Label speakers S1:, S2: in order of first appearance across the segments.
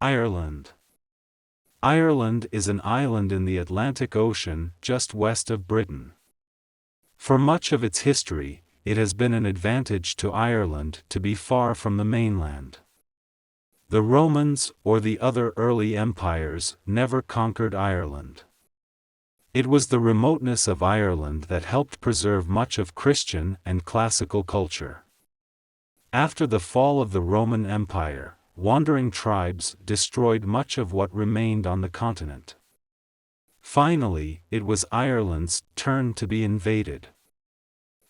S1: Ireland. Ireland is an island in the Atlantic Ocean just west of Britain. For much of its history, it has been an advantage to Ireland to be far from the mainland. The Romans or the other early empires never conquered Ireland. It was the remoteness of Ireland that helped preserve much of Christian and classical culture. After the fall of the Roman Empire, wandering tribes destroyed much of what remained on the continent. Finally, it was Ireland's turn to be invaded.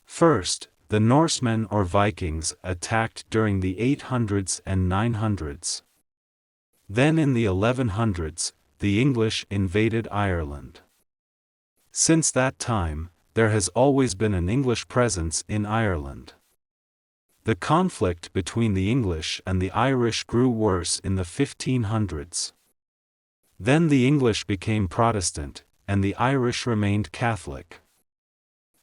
S1: First, the Norsemen or Vikings attacked during the 800s and 900s. Then in the 1100s, the English invaded Ireland. Since that time, there has always been an English presence in Ireland. The conflict between the English and the Irish grew worse in the 1500s. Then the English became Protestant, and the Irish remained Catholic.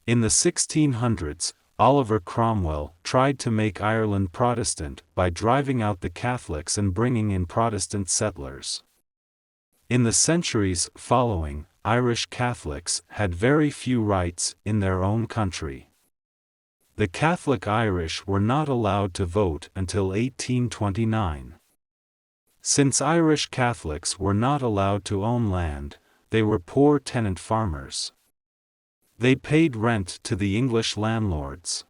S1: In the 1600s, Oliver Cromwell tried to make Ireland Protestant by driving out the Catholics and bringing in Protestant settlers. In the centuries following, Irish Catholics had very few rights in their own country. The Catholic Irish were not allowed to vote until 1829. Since Irish Catholics were not allowed to own land, they were poor tenant farmers. They paid rent to the English landlords.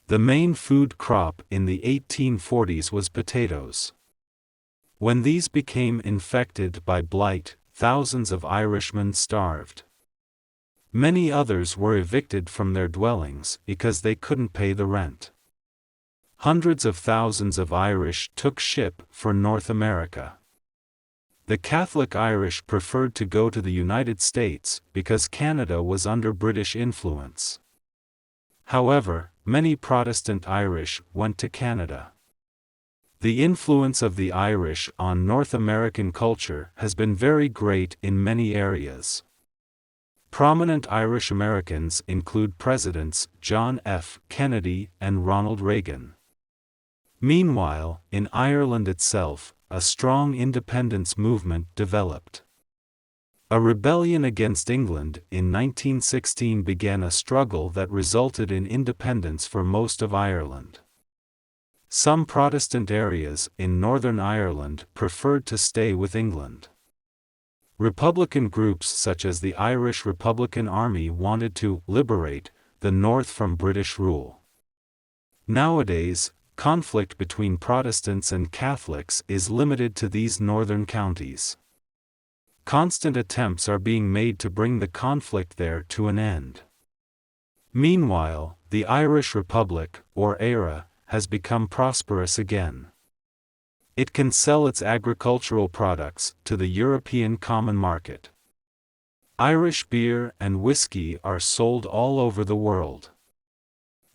S1: The main food crop in the 1840s was potatoes. When these became infected by blight, thousands of Irishmen starved. Many others were evicted from their dwellings because they couldn't pay the rent. Hundreds of thousands of Irish took ship for North America. The Catholic Irish preferred to go to the United States because Canada was under British influence. However, many Protestant Irish went to Canada. The influence of the Irish on North American culture has been very great in many areas. Prominent Irish Americans include Presidents John F. Kennedy and Ronald Reagan. Meanwhile, in Ireland itself, a strong independence movement developed. A rebellion against England in 1916 began a struggle that resulted in independence for most of Ireland. Some Protestant areas in Northern Ireland preferred to stay with England. Republican groups such as the Irish Republican Army wanted to liberate the North from British rule. Nowadays, conflict between Protestants and Catholics is limited to these northern counties. Constant attempts are being made to bring the conflict there to an end. Meanwhile, the Irish Republic, or ERA, has become prosperous again. It can sell its agricultural products to the European common market. Irish beer and whiskey are sold all over the world.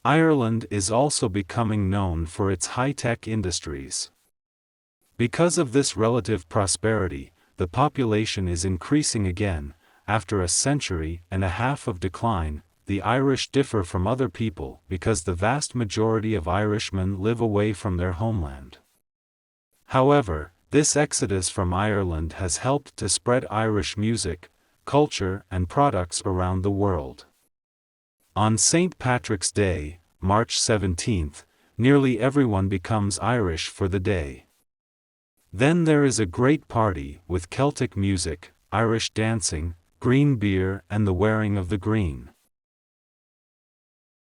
S1: Ireland is also becoming known for its high-tech industries. Because of this relative prosperity, the population is increasing again. After a century and a half of decline, the Irish differ from other people because the vast majority of Irishmen live away from their homeland. However, this exodus from Ireland has helped to spread Irish music, culture, and products around the world. On St. Patrick's Day, March 17th, nearly everyone becomes Irish for the day. Then there is a great party with Celtic music, Irish dancing, green beer, and the wearing of the green.